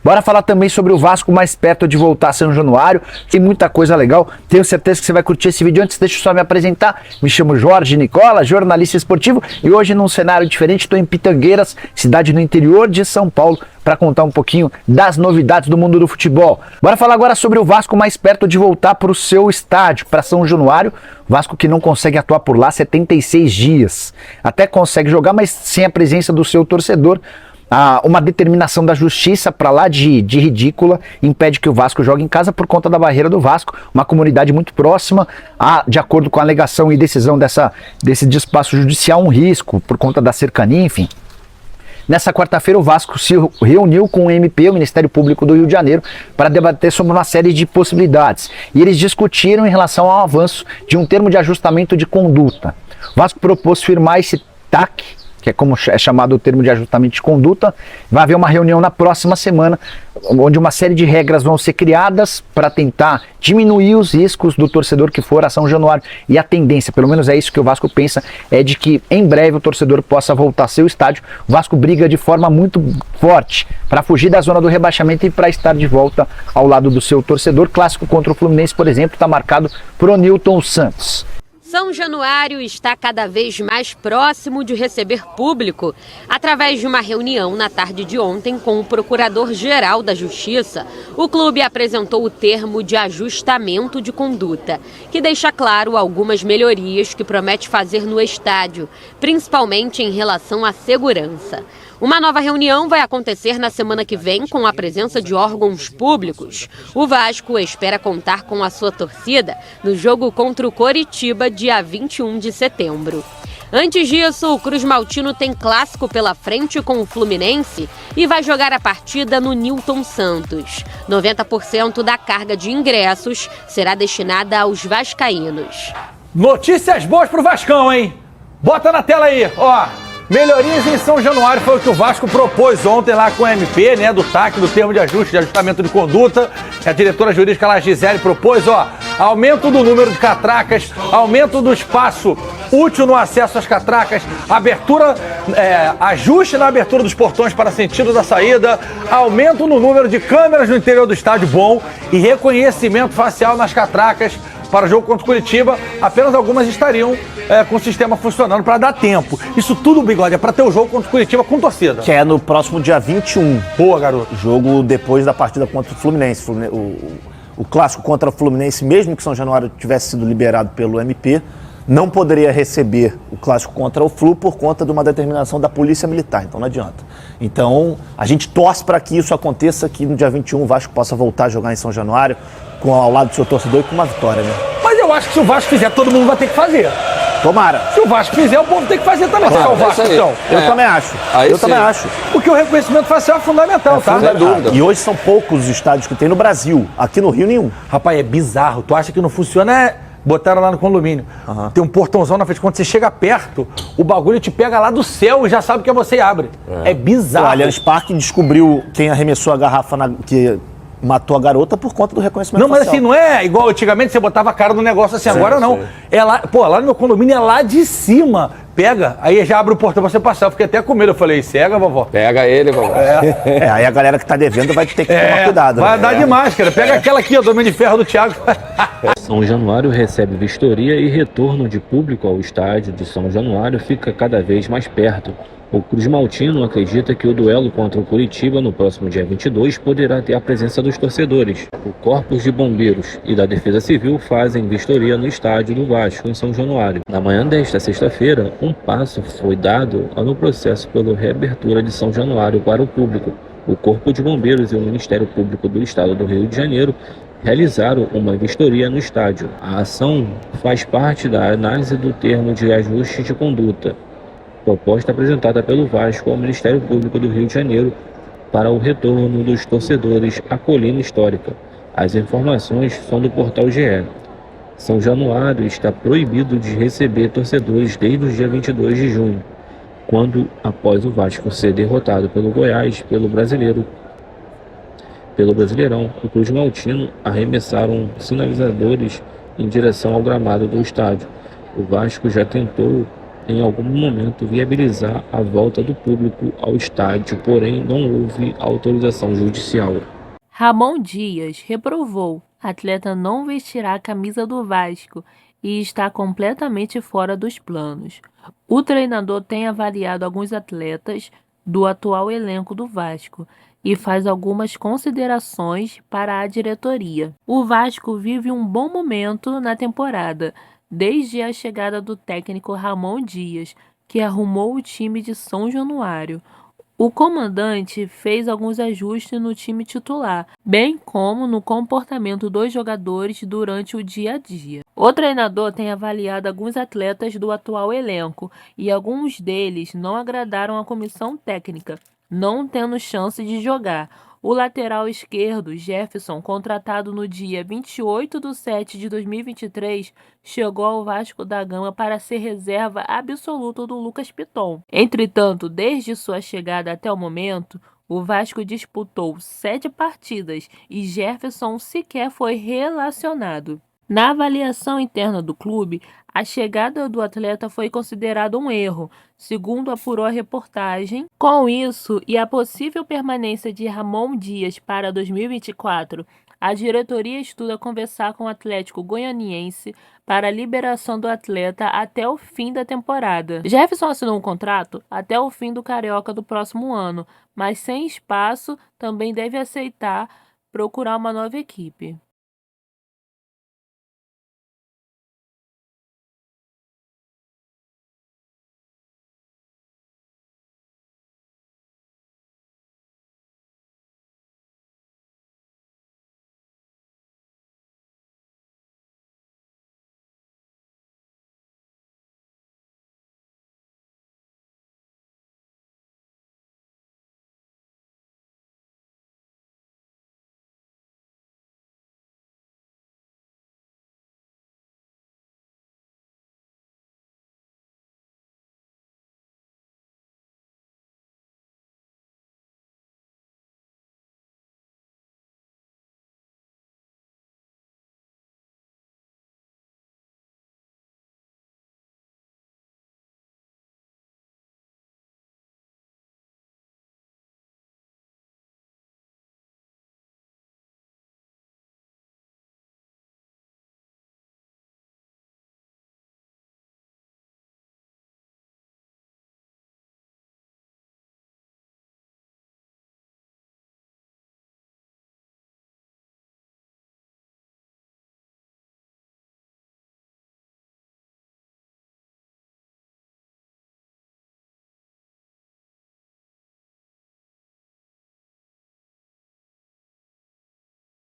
Bora falar também sobre o Vasco mais perto de voltar a São Januário. Tem muita coisa legal. Tenho certeza que você vai curtir esse vídeo. Antes, deixa eu só me apresentar. Me chamo Jorge Nicola, jornalista esportivo. E hoje, num cenário diferente, estou em Pitangueiras, cidade no interior de São Paulo, para contar um pouquinho das novidades do mundo do futebol. Bora falar agora sobre o Vasco mais perto de voltar para o seu estádio, para São Januário. Vasco que não consegue atuar por lá 76 dias. Até consegue jogar, mas sem a presença do seu torcedor. Uma determinação da justiça para lá de ridícula impede que o Vasco jogue em casa por conta da barreira do Vasco, uma comunidade muito próxima, de acordo com a alegação e decisão desse despacho judicial, um risco por conta da cercania, enfim. Nessa quarta-feira o Vasco se reuniu com o MP, o Ministério Público do Rio de Janeiro, para debater sobre uma série de possibilidades. E eles discutiram em relação ao avanço de um termo de ajustamento de conduta. O Vasco propôs firmar esse TAC, que é como é chamado o termo de ajustamento de conduta. Vai haver uma reunião na próxima semana, onde uma série de regras vão ser criadas para tentar diminuir os riscos do torcedor que for a São Januário. E a tendência, pelo menos é isso que o Vasco pensa, é de que em breve o torcedor possa voltar ao seu estádio. O Vasco briga de forma muito forte para fugir da zona do rebaixamento e para estar de volta ao lado do seu torcedor. Clássico contra o Fluminense, por exemplo, está marcado por Onilton Santos. São Januário está cada vez mais próximo de receber público. Através de uma reunião na tarde de ontem com o Procurador-Geral da Justiça, o clube apresentou o termo de ajustamento de conduta, que deixa claro algumas melhorias que promete fazer no estádio, principalmente em relação à segurança. Uma nova reunião vai acontecer na semana que vem com a presença de órgãos públicos. O Vasco espera contar com a sua torcida no jogo contra o Coritiba, dia 21 de setembro. Antes disso, o Cruz Maltino tem clássico pela frente com o Fluminense e vai jogar a partida no Nilton Santos. 90% da carga de ingressos será destinada aos vascaínos. Notícias boas pro Vascão, hein? Bota na tela aí, ó. Melhorias em São Januário foi o que o Vasco propôs ontem lá com o MP, né, do TAC, do termo de ajustamento de conduta. A diretora jurídica lá, Gisele, propôs, ó, aumento do número de catracas, aumento do espaço útil no acesso às catracas, abertura, ajuste na abertura dos portões para sentido da saída, aumento no número de câmeras no interior do estádio bom e reconhecimento facial nas catracas. Para o jogo contra o Curitiba, apenas algumas estariam com o sistema funcionando para dar tempo. Isso tudo, Bigode, é para ter o jogo contra o Curitiba com torcida. Que é no próximo dia 21. Boa, garoto. Jogo depois da partida contra o Fluminense. O clássico contra o Fluminense, mesmo que São Januário tivesse sido liberado pelo MP, não poderia receber o clássico contra o Flu por conta de uma determinação da Polícia Militar, então não adianta. Então, a gente torce para que isso aconteça, que no dia 21 o Vasco possa voltar a jogar em São Januário, ao lado do seu torcedor e com uma vitória, né? Mas eu acho que se o Vasco fizer, todo mundo vai ter que fazer. Tomara. Se o Vasco fizer, o povo tem que fazer também. Claro, o Vasco, então. Eu também acho. Também acho. Porque o reconhecimento facial é fundamental, tá? Sem dúvida. E hoje são poucos os estádios que tem no Brasil. Aqui no Rio, nenhum. Rapaz, é bizarro. Tu acha que não funciona? Botaram lá no condomínio. Tem um portãozão na frente. Quando você chega perto, o bagulho te pega lá do céu e já sabe que é você e abre. É bizarro. O Allianz Parque descobriu quem arremessou a garrafa que matou a garota por conta do reconhecimento facial. Mas assim, não é igual antigamente, você botava a cara no negócio assim, agora não. É lá, lá no meu condomínio é lá de cima. Pega, aí já abre o portão pra você passar. Eu fiquei até com medo, eu falei, cega, vovó. Pega ele, vovó. Aí a galera que tá devendo vai ter que tomar cuidado. Vai dar de máscara, pega aquela aqui, ó, do Homem de Ferro do Thiago. São Januário recebe vistoria e retorno de público ao estádio de São Januário fica cada vez mais perto. O Cruz Maltino acredita que o duelo contra o Curitiba no próximo dia 22 poderá ter a presença dos torcedores. O Corpos de Bombeiros e da Defesa Civil fazem vistoria no estádio do Vasco, em São Januário. Na manhã desta sexta-feira, um passo foi dado no processo pela reabertura de São Januário para o público. O Corpo de Bombeiros e o Ministério Público do Estado do Rio de Janeiro realizaram uma vistoria no estádio. A ação faz parte da análise do termo de ajuste de conduta, proposta apresentada pelo Vasco ao Ministério Público do Rio de Janeiro para o retorno dos torcedores à colina histórica. As informações são do portal GE. São Januário está proibido de receber torcedores desde o dia 22 de junho, quando, após o Vasco ser derrotado pelo Goiás, pelo Brasileirão, o Cruz Maltino arremessaram sinalizadores em direção ao gramado do estádio. O Vasco já tentou em algum momento viabilizar a volta do público ao estádio, porém não houve autorização judicial. Ramon Dias reprovou. Atleta não vestirá a camisa do Vasco e está completamente fora dos planos. O treinador tem avaliado alguns atletas do atual elenco do Vasco e faz algumas considerações para a diretoria. O Vasco vive um bom momento na temporada, desde a chegada do técnico Ramon Dias, que arrumou o time de São Januário. O comandante fez alguns ajustes no time titular, bem como no comportamento dos jogadores durante o dia a dia. O treinador tem avaliado alguns atletas do atual elenco e alguns deles não agradaram a comissão técnica, não tendo chance de jogar. O lateral esquerdo, Jefferson, contratado no dia 28/7/2023, chegou ao Vasco da Gama para ser reserva absoluta do Lucas Piton. Entretanto, desde sua chegada até o momento, o Vasco disputou 7 partidas e Jefferson sequer foi relacionado. Na avaliação interna do clube, a chegada do atleta foi considerada um erro, segundo apurou a reportagem. Com isso e a possível permanência de Ramon Dias para 2024, a diretoria estuda conversar com o Atlético Goianiense para a liberação do atleta até o fim da temporada. Jefferson assinou um contrato até o fim do Carioca do próximo ano, mas sem espaço também deve aceitar procurar uma nova equipe.